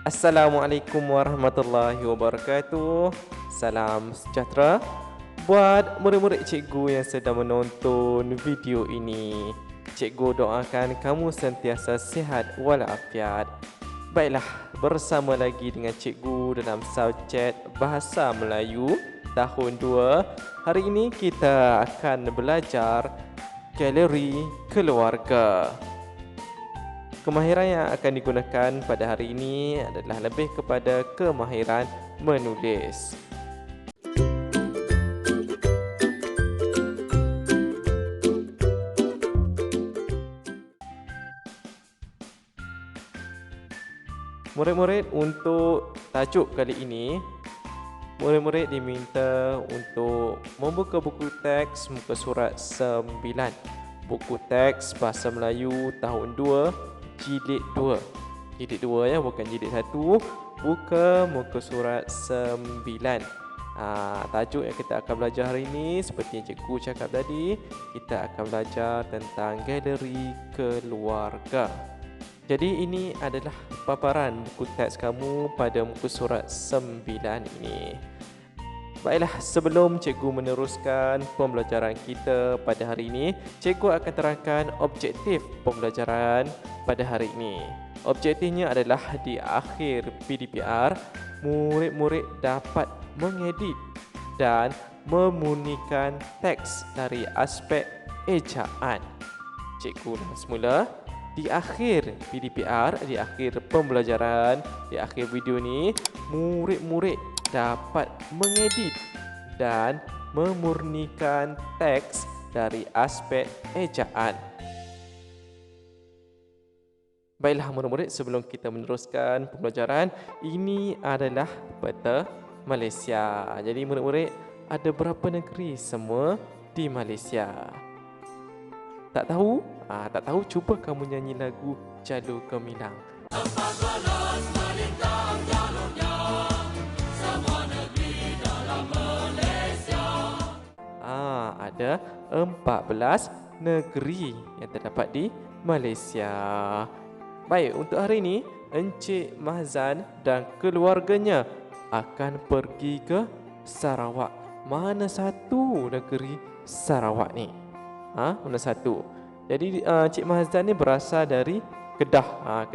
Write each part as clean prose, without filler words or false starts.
Assalamualaikum warahmatullahi wabarakatuh. Salam sejahtera buat murid-murid cikgu yang sedang menonton video ini. Cikgu doakan kamu sentiasa sihat walafiat. Baiklah, bersama lagi dengan cikgu dalam subjek Bahasa Melayu tahun 2. Hari ini kita akan belajar galeri keluarga. Kemahiran yang akan digunakan pada hari ini adalah lebih kepada kemahiran menulis. Murid-murid, untuk tajuk kali ini, murid-murid diminta untuk membuka buku teks muka surat 9. Buku teks Bahasa Melayu tahun 2, jilid 2. Jilid 2 ya, bukan jilid 1. Buka muka surat 9. Tajuk yang kita akan belajar hari ini seperti yang cikgu cakap tadi, kita akan belajar tentang galeri keluarga. Jadi ini adalah paparan buku teks kamu pada muka surat 9 ini. Baiklah, sebelum cikgu meneruskan pembelajaran kita pada hari ini, cikgu akan terangkan objektif pembelajaran pada hari ini. Objektifnya adalah di akhir PDPR, murid-murid dapat mengedit dan memurnikan teks dari aspek ejaan. Cikgu dah semula, di akhir PDPR, di akhir pembelajaran, di akhir video ni, murid-murid dapat mengedit dan memurnikan teks dari aspek ejaan. Baiklah murid-murid, sebelum kita meneruskan pembelajaran, ini adalah peta Malaysia. Jadi murid-murid, ada berapa negeri semua di Malaysia? Tak tahu? Tak tahu, cuba kamu nyanyi lagu Jalur Gemilang. Ada 14 negeri yang terdapat di Malaysia. Baik, untuk hari ini, Encik Mahzan dan keluarganya akan pergi ke Sarawak. Mana satu negeri Sarawak ni? Mana satu? Jadi Encik Mahzan ni berasal dari Kedah.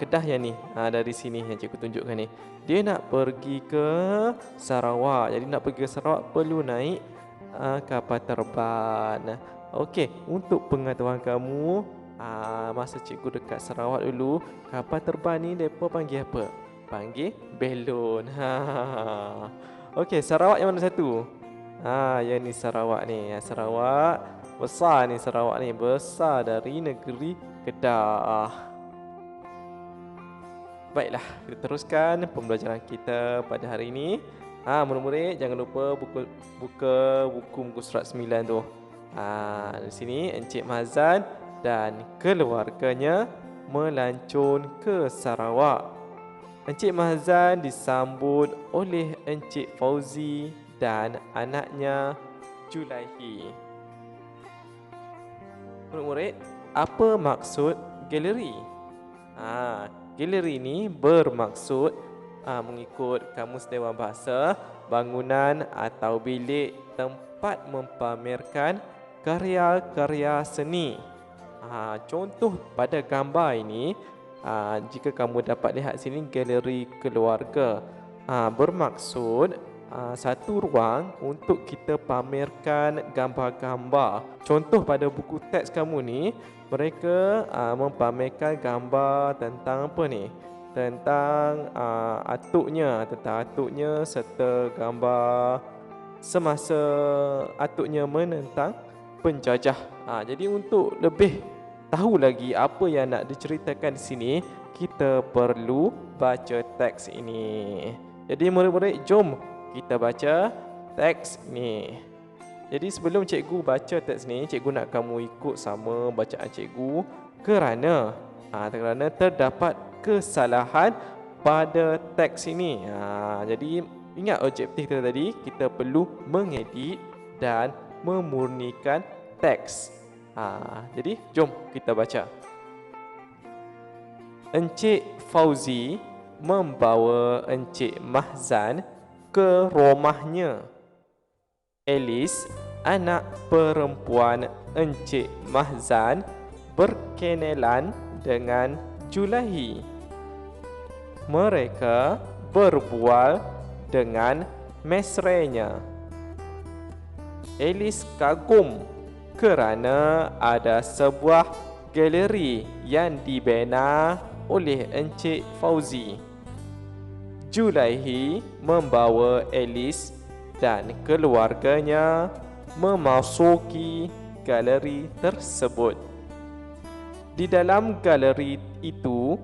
Kedah yang ni, dari sini yang cikgu tunjukkan ni. Dia nak pergi ke Sarawak. Jadi nak pergi ke Sarawak perlu naik kapal terbang. Okey, untuk pengetahuan kamu, masa cikgu dekat Sarawak dulu, kapal terbang ni depa panggil apa? Panggil belon. Okey, Sarawak yang mana satu? Yang ni Sarawak ni. Sarawak besar ni, Sarawak ni besar dari negeri Kedah. Baiklah, kita teruskan pembelajaran kita pada hari ini. Murid-murid, jangan lupa buka buku muka surat 9 tu. Di sini Encik Mahzan dan keluarganya melancun ke Sarawak. Encik Mahzan disambut oleh Encik Fauzi dan anaknya Julaihi. Murid-murid, apa maksud galeri? Galeri ini bermaksud mengikut Kamus Dewan Bahasa, bangunan atau bilik tempat mempamerkan karya-karya seni. Contoh pada gambar ini, jika kamu dapat lihat sini, galeri keluarga. Bermaksud satu ruang untuk kita pamerkan gambar-gambar. Contoh pada buku teks kamu ni, mereka mempamerkan gambar tentang apa ni? Tentang atuknya serta gambar semasa atuknya menentang penjajah. Jadi untuk lebih tahu lagi apa yang nak diceritakan di sini, kita perlu baca teks ini. Jadi murid-murid, jom kita baca teks ni. Jadi sebelum cikgu baca teks ni, cikgu nak kamu ikut sama bacaan cikgu kerana terdapat kesalahan pada teks ini. Jadi ingat objektif kita tadi, kita perlu mengedit dan memurnikan teks. Jadi jom kita baca. Encik Fauzi membawa Encik Mahzan ke rumahnya. Alice, anak perempuan Encik Mahzan, berkenalan dengan Julaihi. Mereka berbual dengan mesranya. Alice kagum kerana ada sebuah galeri yang dibina oleh Encik Fauzi. Julaihi membawa Alice dan keluarganya memasuki galeri tersebut. Di dalam galeri itu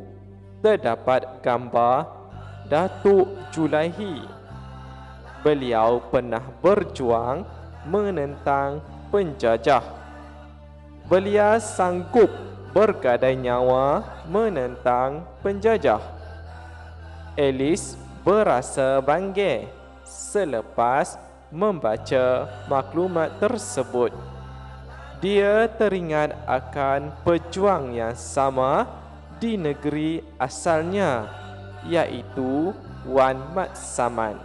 terdapat gambar Datuk Julaihi. Beliau pernah berjuang menentang penjajah. Beliau sanggup bergadai nyawa menentang penjajah. Alice berasa bangga selepas membaca maklumat tersebut. Dia teringat akan pejuang yang sama di negeri asalnya, iaitu Wan Mat Saman.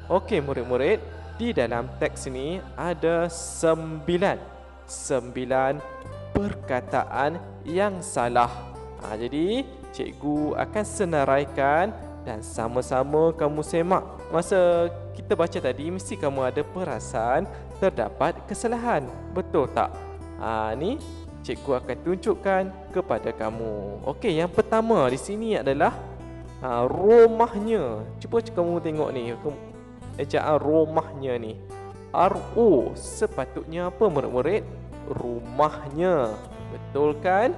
Okey murid-murid, di dalam teks ini ada 9 perkataan yang salah. Jadi cikgu akan senaraikan dan sama-sama kamu semak. Masa kita baca tadi, mesti kamu ada perasan terdapat kesalahan. Betul tak? Ni cikgu akan tunjukkan kepada kamu. Okey, yang pertama di sini adalah rumahnya. Cuba kamu tengok ni, ejaan rumahnya ni. RO sepatutnya apa murid-murid? Rumahnya. Betul kan?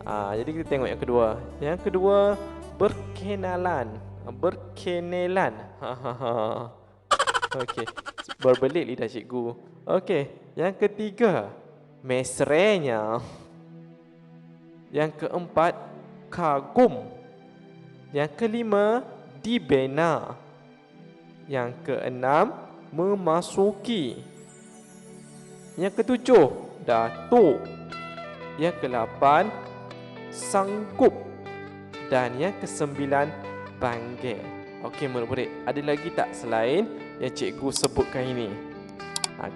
Jadi kita tengok yang kedua. Yang kedua, berkenalan. Berkenalan. Okey, berbelit lidah cikgu. Okey, yang ketiga, mesranya. Yang keempat, kagum. Yang kelima, dibina. Yang keenam, memasuki. Yang ketujuh, datuk. Yang kedelapan, sanggup. Dan yang kesembilan, bangga. Okey murid-murid, ada lagi tak selain yang cikgu sebutkan ini?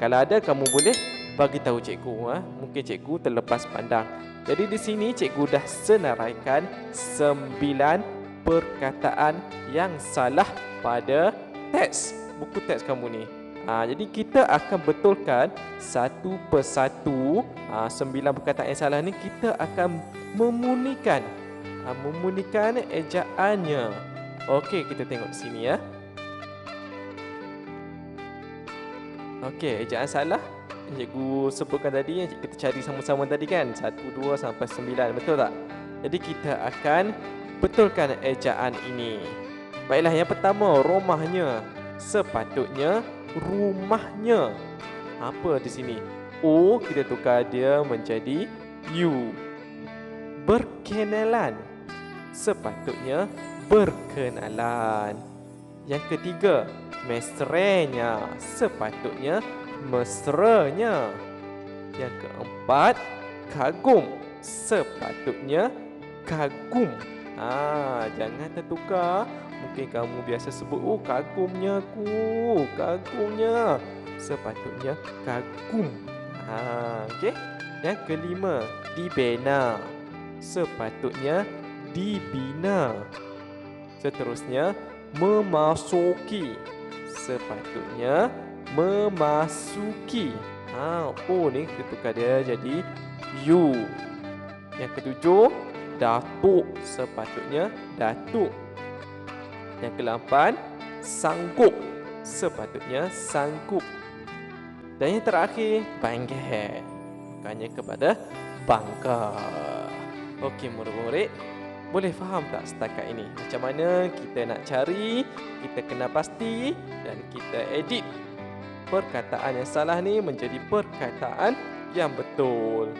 Kalau ada, kamu boleh bagi tahu cikgu. Mungkin cikgu terlepas pandang. Jadi di sini cikgu dah senaraikan 9 perkataan yang salah pada teks, buku teks kamu ni. Jadi kita akan betulkan satu persatu 9 perkataan yang salah ni. Kita akan memunikan ejaannya. Okey, kita tengok sini ya. Okey, ejaan salah cikgu sebutkan tadi, yang kita cari sama-sama tadi kan, 1, 2 sampai 9, betul tak? Jadi kita akan betulkan ejaan ini. Baiklah, yang pertama, rumahnya. Sepatutnya rumahnya. Apa di sini? O kita tukar dia menjadi U. Berkenalan. Sepatutnya berkenalan. Yang ketiga, mesranya. Sepatutnya mesranya. Yang keempat, kagum. Sepatutnya kagum. Jangan tertukar. Mungkin kamu biasa sebut, oh kagumnya aku, kagumnya. Sepatutnya kagum. Okey. Yang kelima, dibina. Sepatutnya dibina. Seterusnya, memasuki. Sepatutnya memasuki. O ni kita tukar dia jadi U. Yang ketujuh, datuk. Sepatutnya datuk. Yang ke-8, sanggup. Sepatutnya sanggup. Dan yang terakhir, bangga. Bukannya kepada bangga. Okey murid-murid, boleh faham tak setakat ini? Macam mana kita nak cari, kita kena pasti dan kita edit perkataan yang salah ni menjadi perkataan yang betul.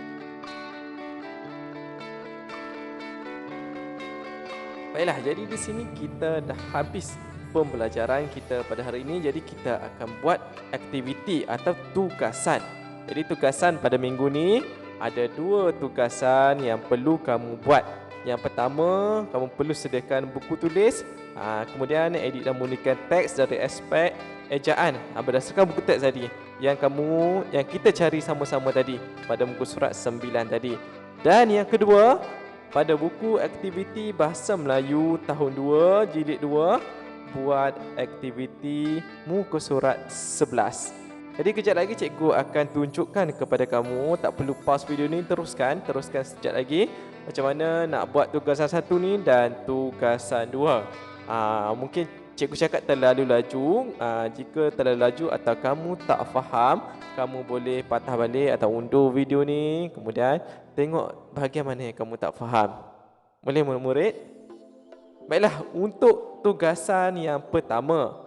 Baiklah, jadi di sini kita dah habis pembelajaran kita pada hari ini. Jadi kita akan buat aktiviti atau tugasan. Jadi tugasan pada minggu ni ada 2 tugasan yang perlu kamu buat. Yang pertama, kamu perlu sediakan buku tulis, kemudian edit dan murnikan teks dari aspek ejaan berdasarkan buku teks tadi yang kita cari sama-sama tadi pada muka surat 9 tadi. Dan yang kedua, pada buku aktiviti Bahasa Melayu tahun 2 jilid 2, buat aktiviti muka surat 11. Jadi kejap lagi cikgu akan tunjukkan kepada kamu, tak perlu pause video ni, teruskan sekejap lagi macam mana nak buat tugasan 1 ni dan tugasan 2. Mungkin cikgu cakap terlalu laju. Jika terlalu laju atau kamu tak faham, kamu boleh patah balik atau undur video ni, kemudian tengok bahagian mana yang kamu tak faham. Boleh murid-murid? Baiklah, untuk tugasan yang pertama.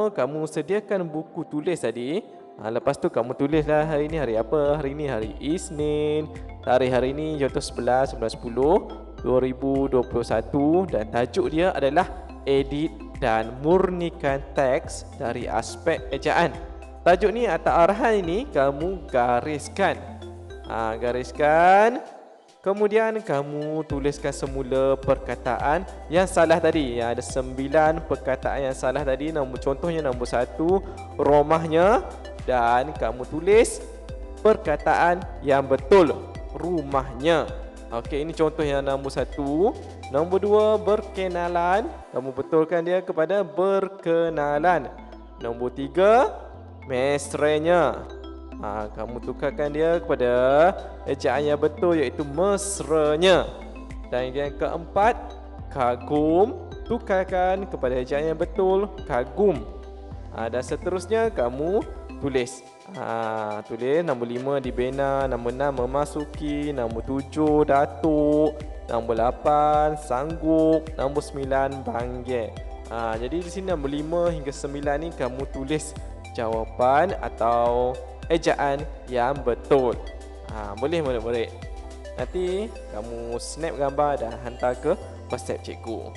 Kamu sediakan buku tulis tadi. Lepas tu kamu tulislah hari ni hari apa. Hari ni hari Isnin. Tarikh hari ni contoh 11/10/2021 dan tajuk dia adalah edit dan murnikan teks dari aspek ejaan. Tajuk ni atau arahan ini kamu gariskan. Gariskan. Kemudian kamu tuliskan semula perkataan yang salah tadi. Ada 9 perkataan yang salah tadi. Contohnya nombor 1, rumahnya. Dan kamu tulis perkataan yang betul, rumahnya. Okey, ini contoh yang nombor 1. Nombor 2, berkenalan. Kamu betulkan dia kepada berkenalan. Nombor 3, mesranya. Kamu tukarkan dia kepada ejaan yang betul, iaitu mesranya. Dan yang keempat, kagum. Tukarkan kepada ejaan yang betul, kagum. Dan seterusnya kamu tulis. Tulis nombor 5, dibina. Nombor 6, memasuki. Nombor 7, datuk. Nombor 8, sanggup. Nombor 9, bangga. Jadi di sini nombor 5 hingga 9 ni kamu tulis jawapan atau ejaan yang betul. Boleh murid-murid. Nanti kamu snap gambar dan hantar ke WhatsApp cikgu.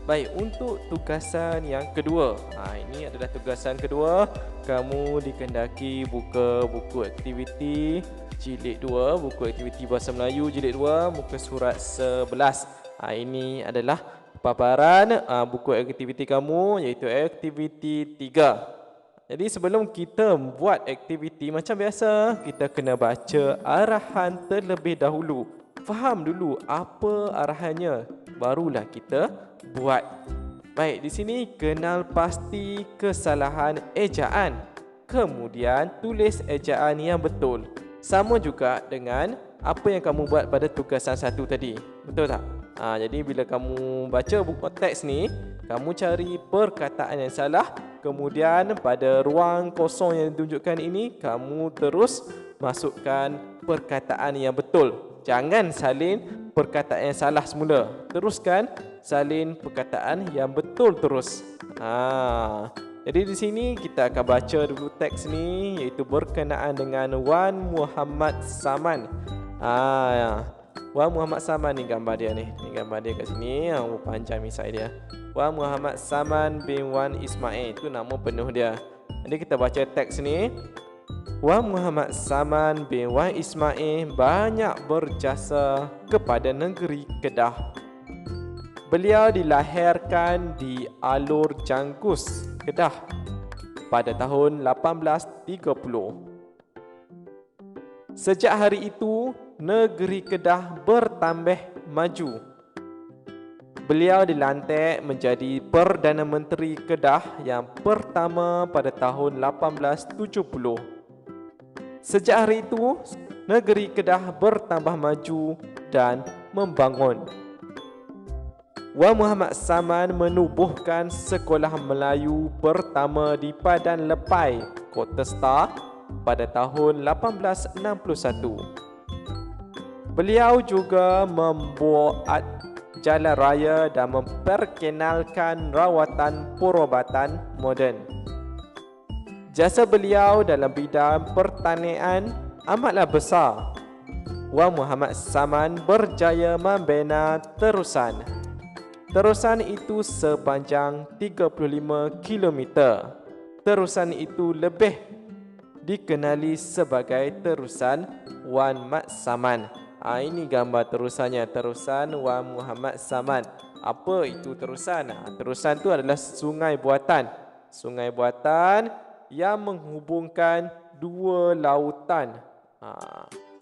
Baik, untuk tugasan yang kedua. Ini adalah tugasan kedua. Kamu dikehendaki buka buku aktiviti jilid 2, buku aktiviti Bahasa Melayu jilid 2, muka surat 11. Ini adalah paparan buku aktiviti kamu, iaitu aktiviti 3. Jadi sebelum kita buat aktiviti macam biasa, kita kena baca arahan terlebih dahulu. Faham dulu apa arahannya, barulah kita buat. Baik, di sini kenal pasti kesalahan ejaan. Kemudian tulis ejaan yang betul. Sama juga dengan apa yang kamu buat pada tugasan 1 tadi. Betul tak? Jadi bila kamu baca buku teks ni, kamu cari perkataan yang salah. Kemudian pada ruang kosong yang ditunjukkan ini, kamu terus masukkan perkataan yang betul. Jangan salin perkataan yang salah semula. Teruskan salin perkataan yang betul terus. Jadi di sini kita akan baca dulu teks ni, iaitu berkenaan dengan Wan Muhammad Saman. Wan Muhammad Saman ni gambar dia ni. Ni gambar dia kat sini. Panjang misai dia. Wan Muhammad Saman bin Wan Ismail. Itu nama penuh dia. Jadi kita baca teks ni. Wan Muhammad Saman bin Wan Ismail banyak berjasa kepada negeri Kedah. Beliau dilahirkan di Alur Jangkus, Kedah pada tahun 1830. Sejak hari itu, negeri Kedah bertambah maju. Beliau dilantik menjadi Perdana Menteri Kedah yang pertama pada tahun 1870. Sejak hari itu, negeri Kedah bertambah maju dan membangun. Wan Muhammad Saman menubuhkan sekolah Melayu pertama di Padan Lepai, Kota Star pada tahun 1861. Beliau juga membuat jalan raya dan memperkenalkan rawatan perubatan moden. Jasa beliau dalam bidang pertanian amatlah besar. Wan Muhammad Saman berjaya membina terusan. Terusan itu sepanjang 35 km. Terusan itu lebih dikenali sebagai terusan Wan Mat Saman. Ini gambar terusannya. Terusan Wan Muhammad Samad. Apa itu terusan? Terusan tu adalah sungai buatan. Sungai buatan yang menghubungkan dua lautan.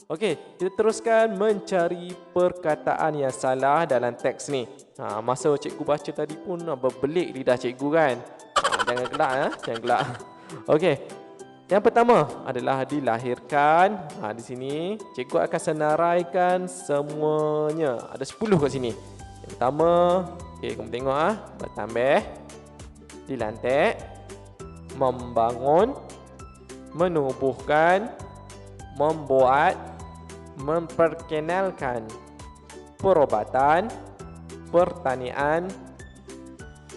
Okey, kita teruskan mencari perkataan yang salah dalam teks ni. Masa cikgu baca tadi pun berbelik lidah cikgu kan. Jangan gelak ya, jangan gelak. Okey. Yang pertama adalah dilahirkan. Di sini cikgu akan senaraikan semuanya. Ada 10 kat sini. Yang pertama, okey, kamu tengok bertambah, dilantik, membangun, menubuhkan, membuat, memperkenalkan, perubatan, pertanian,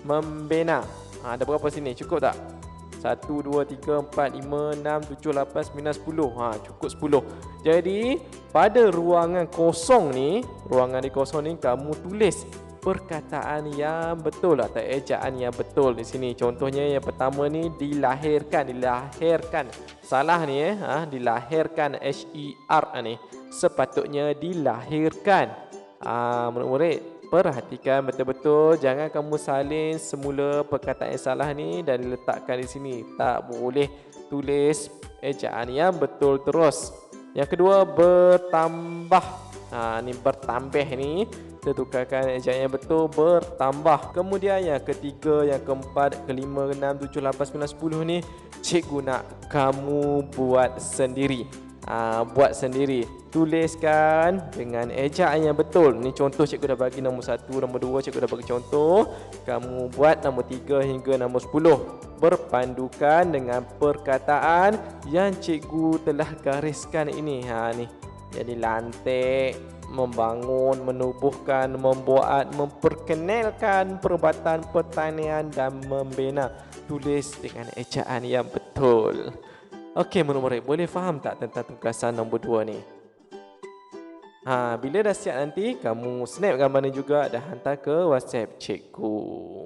membina. Ada berapa sini? Cukup tak? 1, 2, 3, 4, 5, 6, 7, 8, 9, 10. Cukup 10. Jadi pada ruangan kosong ni, kamu tulis perkataan yang betul atau ejaan yang betul di sini. Contohnya yang pertama ni dilahirkan. Salah ni dilahirkan HER ni. Sepatutnya dilahirkan. Murid-murid, perhatikan betul-betul, jangan kamu salin semula perkataan yang salah ni dan diletakkan di sini. Tak boleh tulis ejaan yang betul terus. Yang kedua, bertambah. Ni bertambah ni, kita tukarkan ejaan yang betul, bertambah. Kemudian yang ketiga, yang keempat, kelima, enam, tujuh, lapan, sembilan, 10 ni cikgu nak kamu buat sendiri. Buat sendiri. Tuliskan dengan ejaan yang betul. Ni contoh cikgu dah bagi nombor 1, nombor 2 cikgu dah bagi contoh. Kamu buat nombor 3 hingga nombor 10. Berpandukan dengan perkataan yang cikgu telah gariskan ini. Ni. Jadi lantik, membangun, menubuhkan, membuat, memperkenalkan, perubatan, pertanian dan membina. Tulis dengan ejaan yang betul. Okey, murid-murid, boleh faham tak tentang tugasan nombor 2 ni? Bila dah siap nanti, kamu snap gambar ni juga dan hantar ke WhatsApp cikgu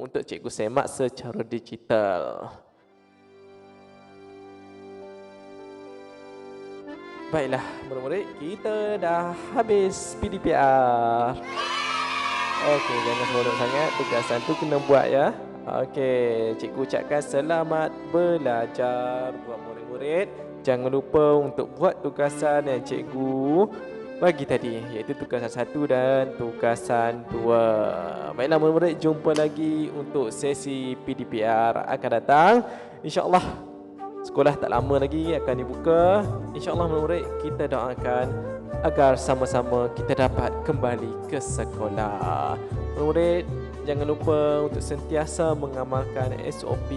untuk cikgu semak secara digital. Baiklah, murid-murid, kita dah habis PDPR. Okey, jangan seronok sangat, tugasan tu kena buat ya. Okey, cikgu ucapkan selamat belajar buat murid-murid. Jangan lupa untuk buat tugasan yang cikgu bagi tadi, iaitu tugasan 1 dan tugasan 2. Baiklah murid-murid, jumpa lagi untuk sesi PDPR akan datang. InsyaAllah sekolah tak lama lagi akan dibuka. InsyaAllah murid-murid, kita doakan agar sama-sama kita dapat kembali ke sekolah. Murid-murid, jangan lupa untuk sentiasa mengamalkan SOP,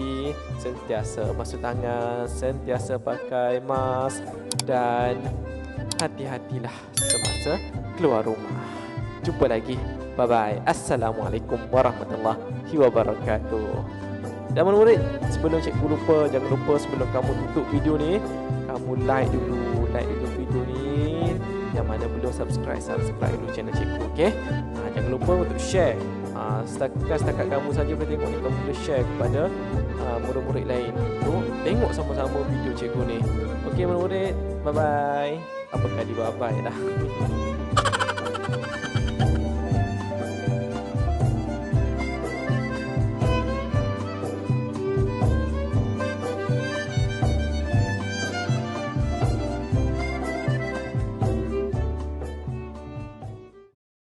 sentiasa basuh tangan, sentiasa pakai mask dan hati-hatilah semasa keluar rumah. Jumpa lagi. Bye-bye. Assalamualaikum warahmatullahi wabarakatuh. Dan murid-murid, sebelum cikgu lupa, jangan lupa sebelum kamu tutup video ni, kamu like dulu video ni. Yang mana belum subscribe dulu channel cikgu, okey? Jangan lupa untuk share. Setakat kamu saja boleh tengok ni, kamu boleh share kepada murid-murid lain untuk tengok sama-sama video cikgu ni. Okey murid-murid, bye-bye. Apa kali bye-bye dah.